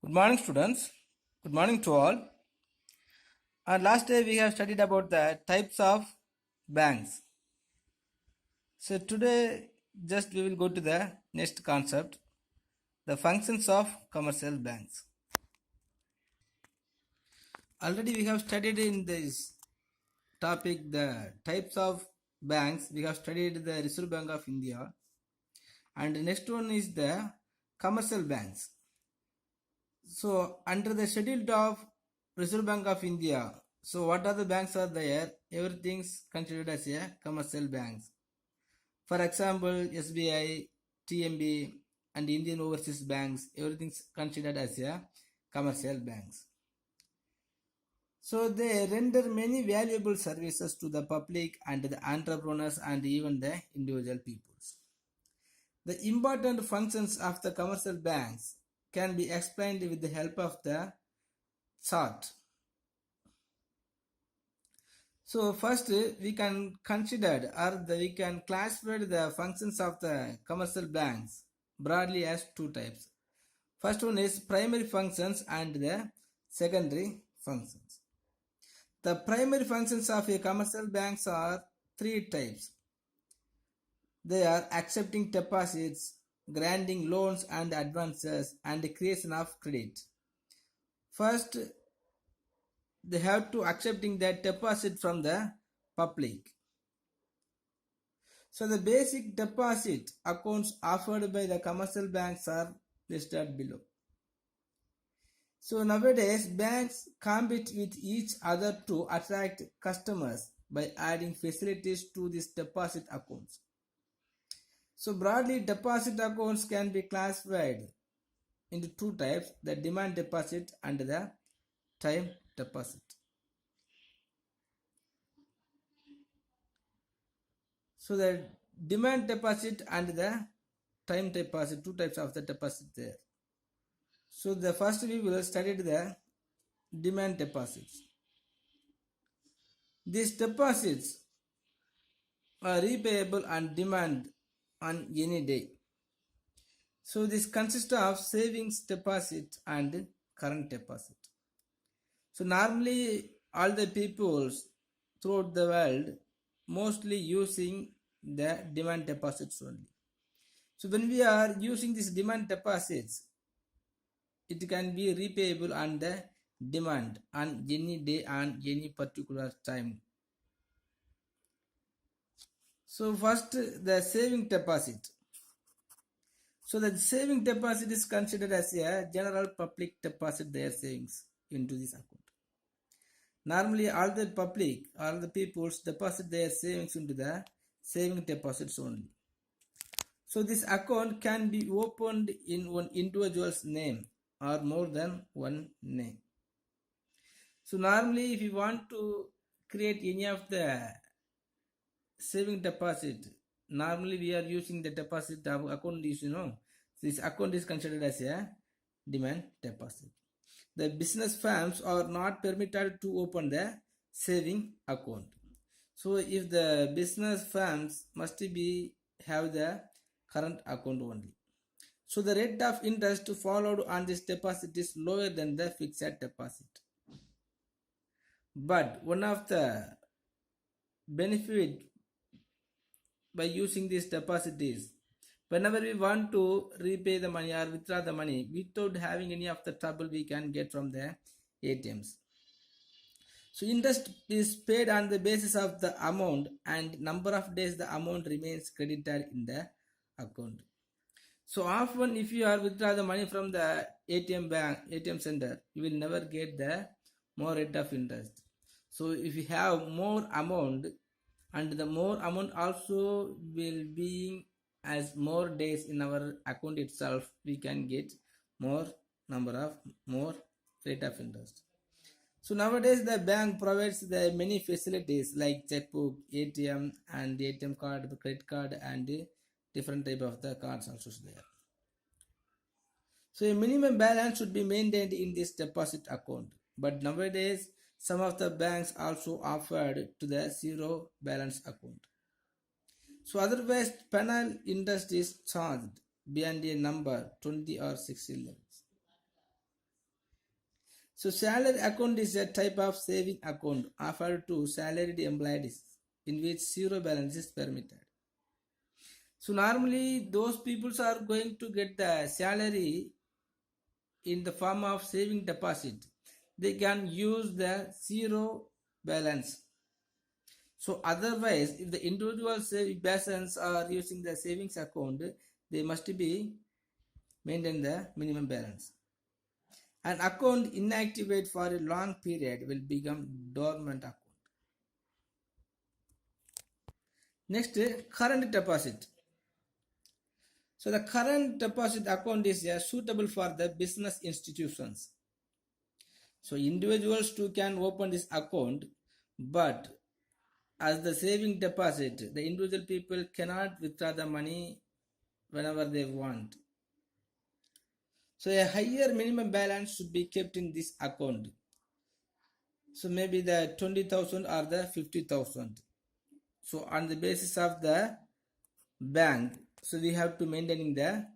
Good morning, students. Good morning to all. Last day we have studied about the types of banks. So today, just we will go to the next concept, the functions of commercial banks. Already we have studied in this topic the types of banks. We have studied the Reserve Bank of India, and the next one is the commercial banks. So under the schedule of Reserve Bank of India, so what are the banks are there? Everything's considered as a commercial banks. For example, SBI, TMB, and Indian Overseas Banks, everything's considered as a commercial banks. So they render many valuable services to the public and the entrepreneurs and even the individual peoples. The important functions of the commercial banks can be explained with the help of the chart. So first we can consider we can classify the functions of the commercial banks broadly as two types. First one is primary functions and the secondary functions. The primary functions of a commercial banks are three types. They are accepting deposits, granting loans and advances, and the creation of credit. First, they have to accepting that deposit from the public. So the basic deposit accounts offered by the commercial banks are listed below. So nowadays banks compete with each other to attract customers by adding facilities to these deposit accounts. So broadly deposit accounts can be classified into two types, the demand deposit and the time deposit. So the demand deposit and the time deposit, two types of the deposit there. So the first we will study the demand deposits. These deposits are repayable on demand on any day. So this consists of savings deposit and current deposit. So normally all the peoples throughout the world mostly using the demand deposits only. So when we are using these demand deposits, it can be repayable on the demand on any day on any particular time. So first the saving deposit. So the saving deposit is considered as a general public deposit their savings into this account. Normally all the public, all the peoples deposit their savings into the saving deposits only. So this account can be opened in one individual's name or more than one name. So normally if you want to create any of the saving deposit, normally we are using the deposit account is, this account is considered as a demand deposit. The business firms are not permitted to open the saving account. So if the business firms must be have the current account only. So the rate of interest followed on this deposit is lower than the fixed deposit. But one of the benefit by using this deposit is whenever we want to repay the money or withdraw the money without having any of the trouble we can get from the ATMs. So interest is paid on the basis of the amount and number of days the amount remains credited in the account. So often if you are withdraw the money from the ATM center, you will never get the more rate of interest. So if you have more amount and the more amount also will be as more days in our account itself, we can get more rate of interest. So nowadays the bank provides the many facilities like checkbook, ATM and ATM card, credit card and different type of the cards also there. So a minimum balance should be maintained in this deposit account. But nowadays some of the banks also offered to the zero balance account. So otherwise penal interest is charged beyond a number 20 or 60 lakhs. So salary account is a type of saving account offered to salaried employees in which zero balance is permitted. So normally those people are going to get the salary in the form of saving deposit. They can use the zero balance. So otherwise, if the individual persons are using the savings account, they must be maintain the minimum balance. An account inactivate for a long period will become dormant account. Next, current deposit. So the current deposit account is suitable for the business institutions. So individuals too can open this account, but as the saving deposit, the individual people cannot withdraw the money whenever they want. So a higher minimum balance should be kept in this account. So maybe the 20,000 or the 50,000. So on the basis of the bank, so we have to maintain the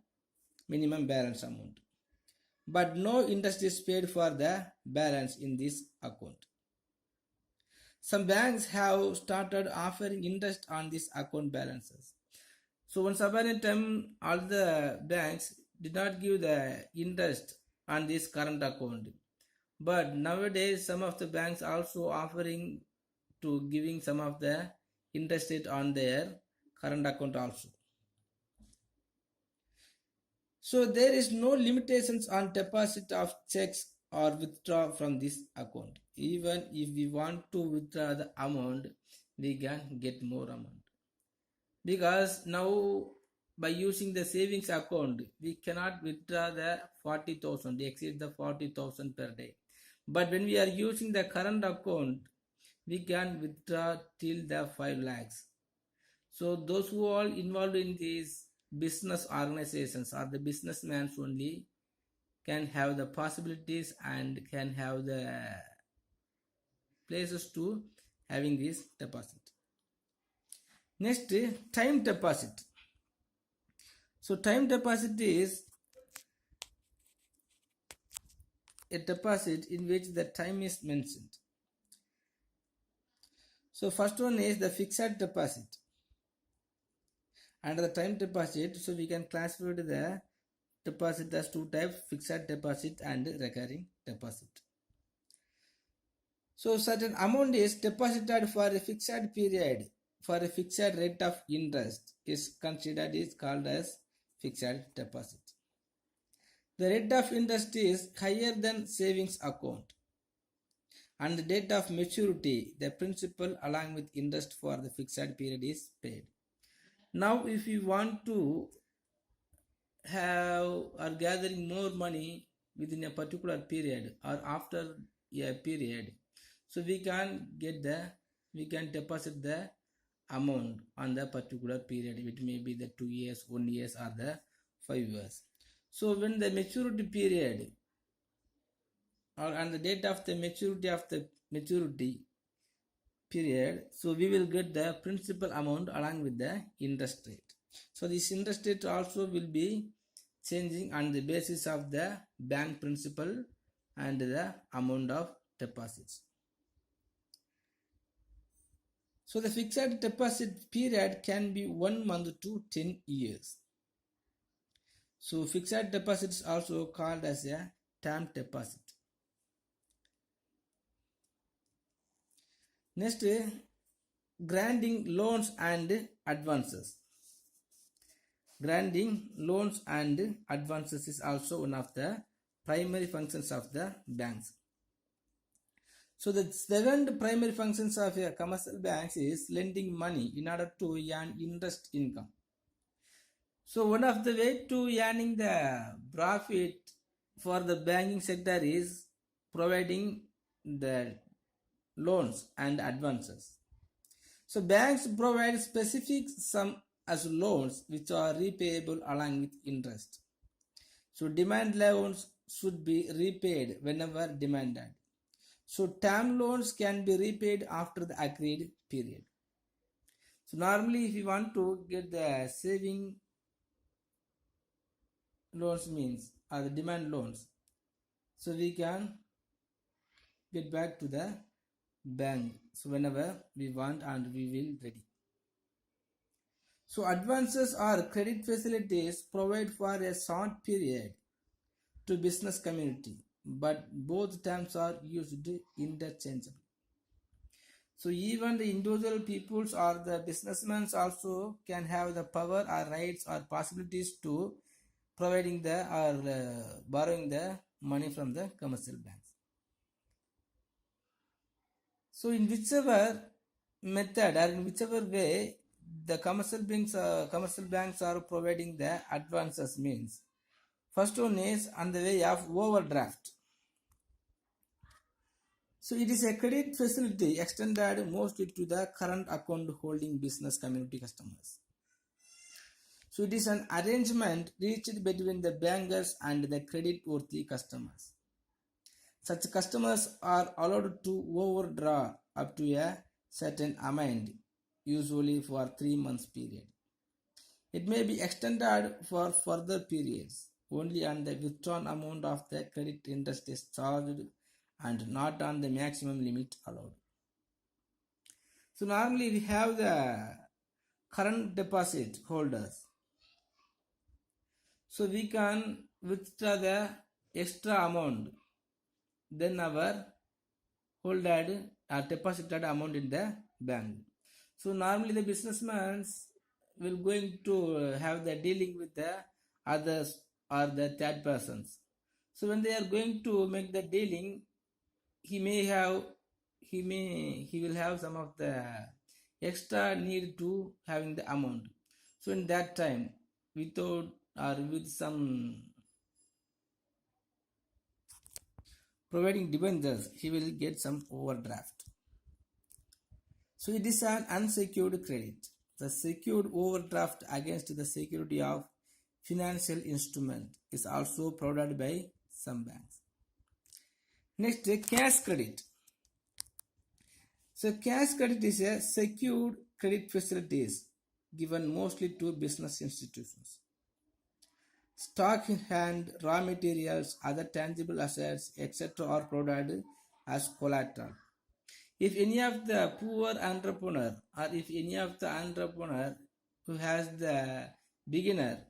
minimum balance amount. But no interest is paid for the balance in this account. Some banks have started offering interest on these account balances. So once upon a time, all the banks did not give the interest on this current account. But nowadays, some of the banks also offering to giving some of the interest rate on their current account also. So there is no limitations on deposit of checks or withdraw from this account. Even if we want to withdraw the amount, we can get more amount. Because now by using the savings account, we cannot withdraw the 40,000, exceed the 40,000 per day. But when we are using the current account, we can withdraw till the 5 lakhs. So those who are involved in these business organizations or the businessmen only can have the possibilities and can have the places to having this deposit. Next, time deposit. So time deposit is a deposit in which the time is mentioned. So first one is the fixed deposit. Under the time deposit, so we can classify the deposit as two types, fixed deposit and recurring deposit. So certain amount is deposited for a fixed period for a fixed rate of interest is considered is called as fixed deposit. The rate of interest is higher than savings account. On the date of maturity, the principal along with interest for the fixed period is paid. Now if you want to have or gathering more money within a particular period or after a period, so we can deposit the amount on the particular period. It may be the 2 years, 1 year or the 5 years. So when the maturity period or on the date of the maturity period, so we will get the principal amount along with the interest rate. So this interest rate also will be changing on the basis of the bank principal and the amount of deposits. So the fixed deposit period can be 1 month to 10 years. So fixed deposit is also called as a term deposit. Next, granting loans and advances. Granting loans and advances is also one of the primary functions of the banks. So the second primary functions of a commercial banks is lending money in order to earn interest income. So one of the way to earning the profit for the banking sector is providing the loans and advances. So banks provide specific sum as loans which are repayable along with interest. So demand loans should be repaid whenever demanded. So term loans can be repaid after the agreed period. So normally if you want to get the saving loans means or the demand loans, so we can get back to the bank. So whenever we want and we will ready. So advances or credit facilities provide for a short period to business community, but both terms are used interchangeably. So even the individual peoples or the businessmen also can have the power or rights or possibilities to providing the or borrowing the money from the commercial banks. So in whichever method or in whichever way the commercial banks are providing the advances means, first one is on the way of overdraft. So it is a credit facility extended mostly to the current account holding business community customers. So it is an arrangement reached between the bankers and the credit worthy customers. Such customers are allowed to overdraw up to a certain amount, usually for 3 months period. It may be extended for further periods. Only on the withdrawn amount of the credit interest is charged and not on the maximum limit allowed. So normally we have the current deposit holders. So we can withdraw the extra amount than our holded or deposited amount in the bank. So normally the businessmen will going to have the dealing with the others or the third persons. So when they are going to make the dealing, he will have some of the extra need to having the amount. So in that time, without or with some providing debentures, he will get some overdraft. So it is an unsecured credit. The secured overdraft against the security of financial instrument is also provided by some banks. Next, cash credit. So cash credit is a secured credit facilities given mostly to business institutions. Stock in hand, raw materials, other tangible assets, etc. are provided as collateral. If any of the poor entrepreneur or if any of the entrepreneur who has the beginner,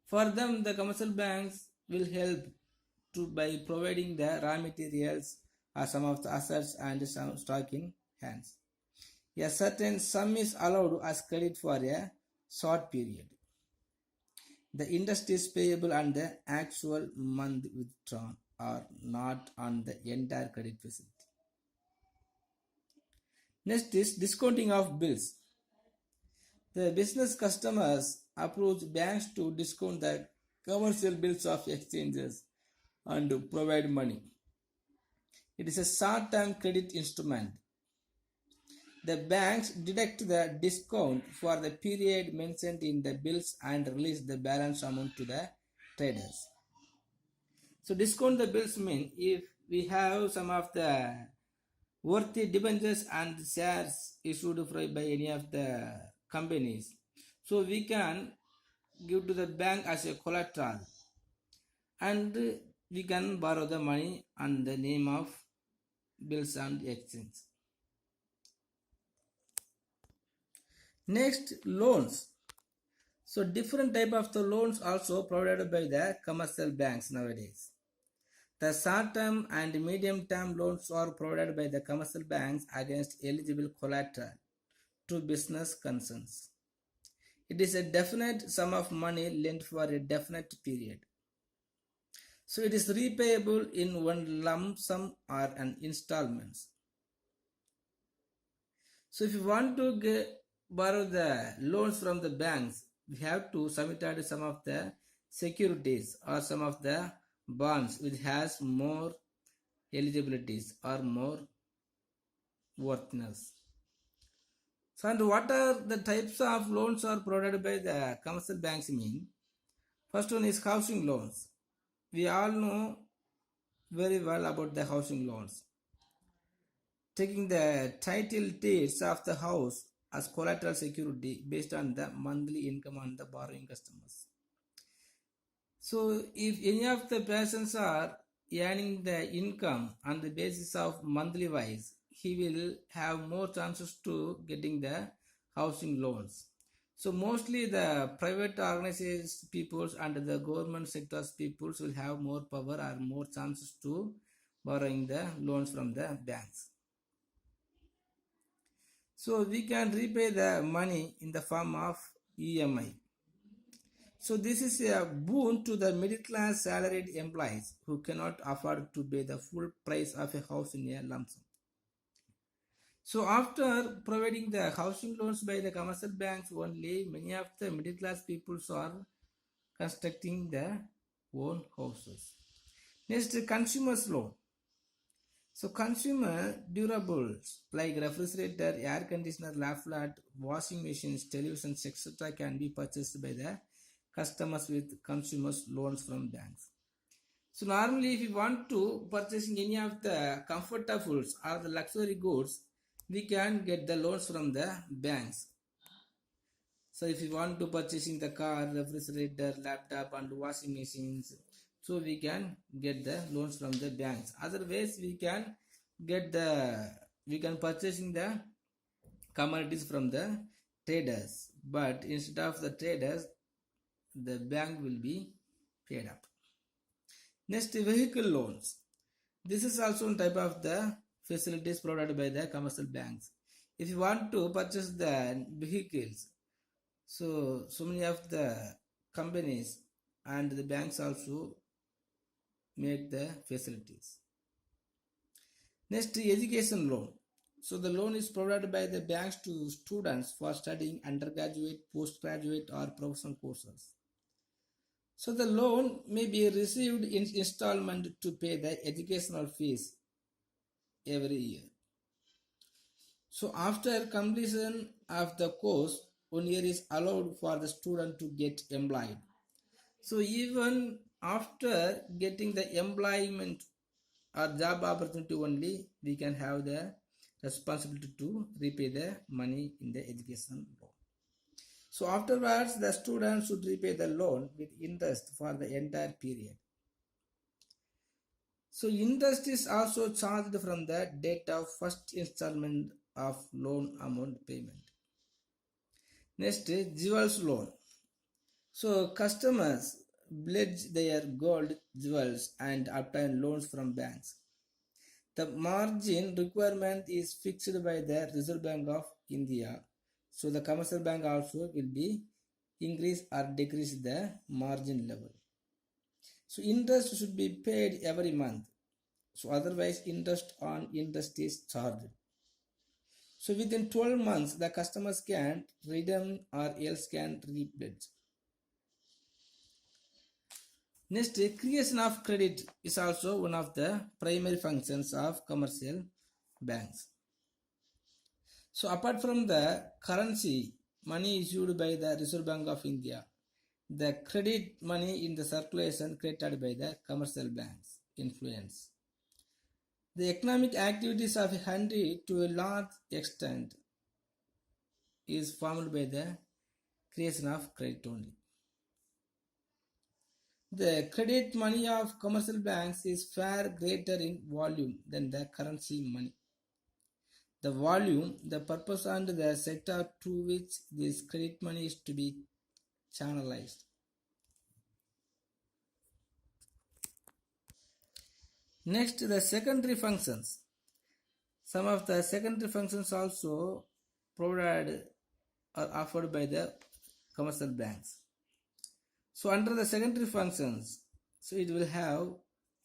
for them the commercial banks will help to by providing the raw materials or some of the assets and some stock in hands. A certain sum is allowed as credit for a short period. The interest is payable on the actual month withdrawn or not on the entire credit facility. Next is discounting of bills. The business customers approach banks to discount the commercial bills of exchanges and to provide money. It is a short-term credit instrument. The banks deduct the discount for the period mentioned in the bills and release the balance amount to the traders. So discount the bills mean if we have some of the worthy debentures and shares issued by any of the companies, so we can give to the bank as a collateral and we can borrow the money on the name of bills and exchange. Next, loans. So different type of the loans also provided by the commercial banks nowadays. The short-term and medium-term loans are provided by the commercial banks against eligible collateral to business concerns. It is a definite sum of money lent for a definite period. So it is repayable in one lump sum or an installments. So if you want to borrow the loans from the banks, we have to submit some of the securities or some of the bonds which has more eligibilities or more worthiness. So and what are the types of loans are provided by the commercial banks mean? First one is housing loans. We all know very well about the housing loans. Taking the title deeds of the house as collateral security based on the monthly income on the borrowing customers. So if any of the persons are earning the income on the basis of monthly wise, he will have more chances to getting the housing loans. So mostly the private organizations peoples and the government sectors peoples will have more power or more chances to borrowing the loans from the banks. So we can repay the money in the form of EMI. So this is a boon to the middle class salaried employees who cannot afford to pay the full price of a house in a lump sum. So after providing the housing loans by the commercial banks only, many of the middle class peoples are constructing their own houses. Next, consumers loan. So consumer durables like refrigerator, air conditioner, flat, washing machines, televisions, etc. can be purchased by the customers with consumers loans from banks. So normally if you want to purchasing any of the comfortables or the luxury goods, we can get the loans from the banks. So if you want to purchasing the car, refrigerator, laptop and washing machines, so we can get the loans from the banks. Otherwise we can purchasing the commodities from the traders, but instead of the traders the bank will be paid up. Next, vehicle loans. This is also one type of the facilities provided by the commercial banks. If you want to purchase the vehicles, so many of the companies and the banks also make the facilities. Next, education loan. So the loan is provided by the banks to students for studying undergraduate, postgraduate or professional courses. So the loan may be received in installment to pay the educational fees every year. So after completion of the course, 1 year is allowed for the student to get employed. So even after getting the employment or job opportunity only, we can have the responsibility to repay the money in the education loan. So afterwards, the student should repay the loan with interest for the entire period. So interest is also charged from the date of first installment of loan amount payment. Next is jewels loan. So customers pledge their gold jewels and obtain loans from banks. The margin requirement is fixed by the Reserve Bank of India. So the commercial bank also will be increase or decrease the margin level. So interest should be paid every month. So otherwise interest on interest is charged. So within 12 months the customers can redeem or else can repledge. Next, creation of credit is also one of the primary functions of commercial banks. So apart from the currency, money issued by the Reserve Bank of India, the credit money in the circulation created by the commercial banks influence. The economic activities of a country to a large extent is formed by the creation of credit only. The credit money of commercial banks is far greater in volume than the currency money. The volume, the purpose and the sector to which this credit money is to be channelized. Next, the secondary functions. Some of the secondary functions also provided or offered by the commercial banks. So under the secondary functions, so it will have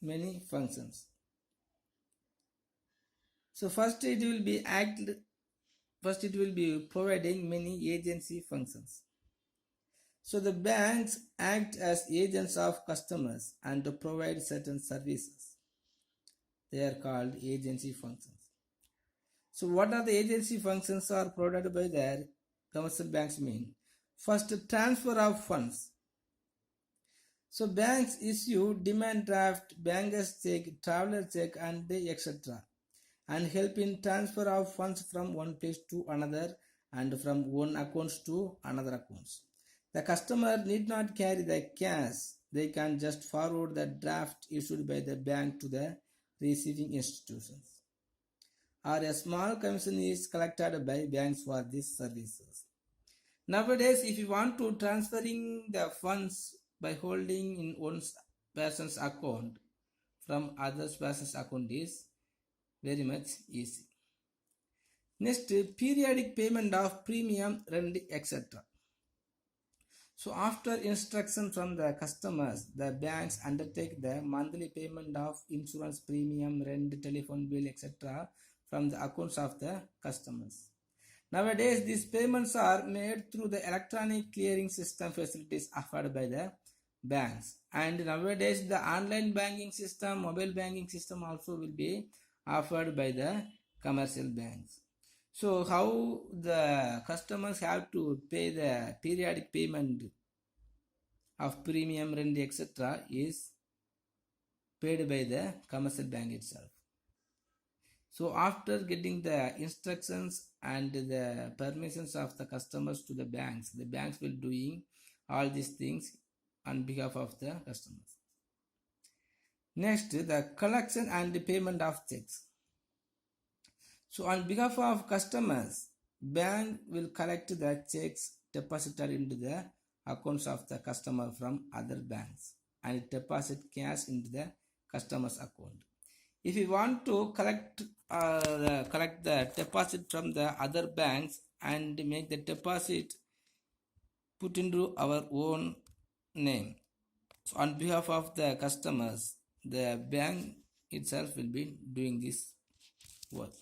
many functions. So first it will be providing many agency functions. So the banks act as agents of customers and to provide certain services. They are called agency functions. So what are the agency functions are provided by their commercial banks mean? First, transfer of funds. So banks issue demand draft, bankers check, traveler check and etc. and help in transfer of funds from one place to another and from one accounts to another accounts. The customer need not carry the cash they can just forward the draft issued by the bank to the receiving institutions, or a small commission is collected by banks for these services. Nowadays, if you want to transferring the funds by holding in one person's account from other person's account is very much easy. Next, periodic payment of premium, rent, etc. So after instruction from the customers, the banks undertake the monthly payment of insurance premium, rent, telephone bill, etc. from the accounts of the customers. Nowadays, these payments are made through the electronic clearing system facilities offered by the banks. And nowadays, the online banking system, mobile banking system also will be offered by the commercial banks. So how the customers have to pay the periodic payment of premium, rent, etc. is paid by the commercial bank itself. So after getting the instructions and the permissions of the customers to the banks will doing all these things on behalf of the customers. Next, the collection and the payment of checks. So on behalf of customers, bank will collect the checks deposited into the accounts of the customer from other banks and deposit cash into the customer's account. If we want to collect the deposit from the other banks and make the deposit put into our own name, so on behalf of the customers, the bank itself will be doing this work.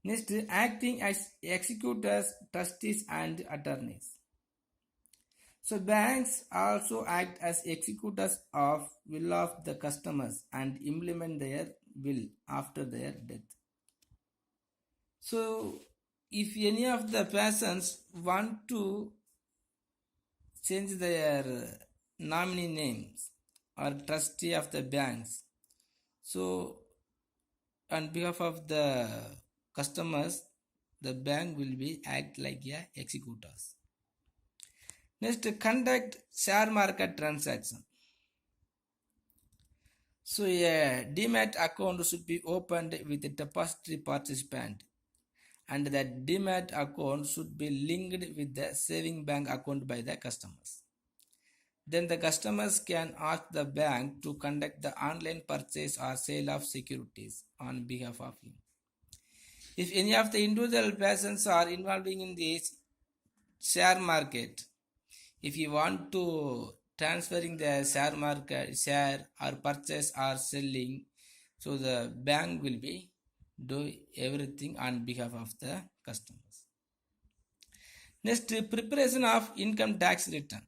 Next, acting as executors, trustees, and attorneys. So banks also act as executors of will of the customers and implement their will after their death. So if any of the persons want to change their nominee names or trustee of the banks, so on behalf of the customers, the bank will be act like a executors. Next, conduct share market transaction. So a demat account should be opened with a depository participant, and that demat account should be linked with the saving bank account by the customers. Then the customers can ask the bank to conduct the online purchase or sale of securities on behalf of him. If any of the individual persons are involving in this share market, if you want to transferring the share market share or purchase or selling, so the bank will be do everything on behalf of the customers. Next, preparation of income tax return.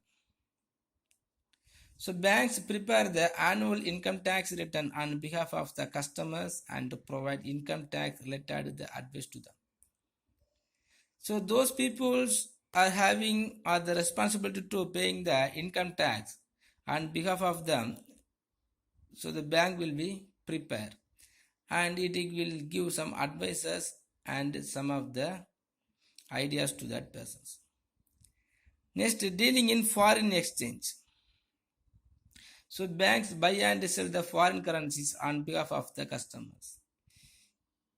So banks prepare the annual income tax return on behalf of the customers and provide income tax related advice to them. So those people are the responsibility to paying the income tax on behalf of them. So the bank will be prepared and it will give some advices and some of the ideas to that persons. Next, dealing in foreign exchange. So banks buy and sell the foreign currencies on behalf of the customers.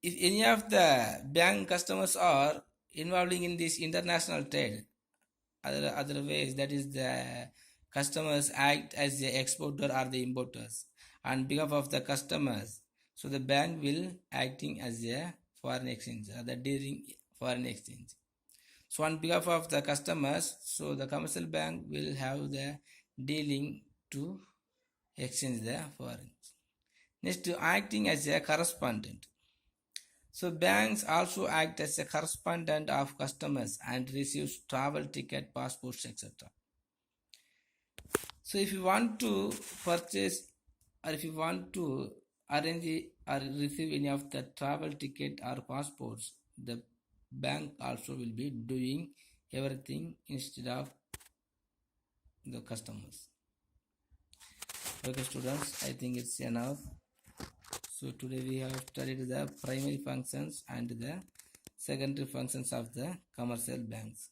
If any of the bank customers are involving in this international trade, other ways, that is the customers act as the exporter or the importers on behalf of the customers. So the bank will acting as a foreign exchange or the dealing foreign exchange. So on behalf of the customers, so the commercial bank will have the dealing to exchange the foreign. Next, acting as a correspondent. So banks also act as a correspondent of customers and receives travel ticket, passports, etc. So if you want to purchase or if you want to arrange or receive any of the travel ticket or passports, the bank also will be doing everything instead of the customers. Okay students, I think it's enough. So today we have studied the primary functions and the secondary functions of the commercial banks.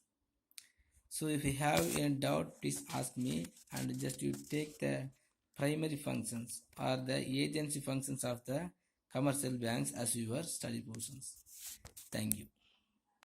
So if you have any doubt, please ask me, and just you take the primary functions or the agency functions of the commercial banks as your study portions. Thank you.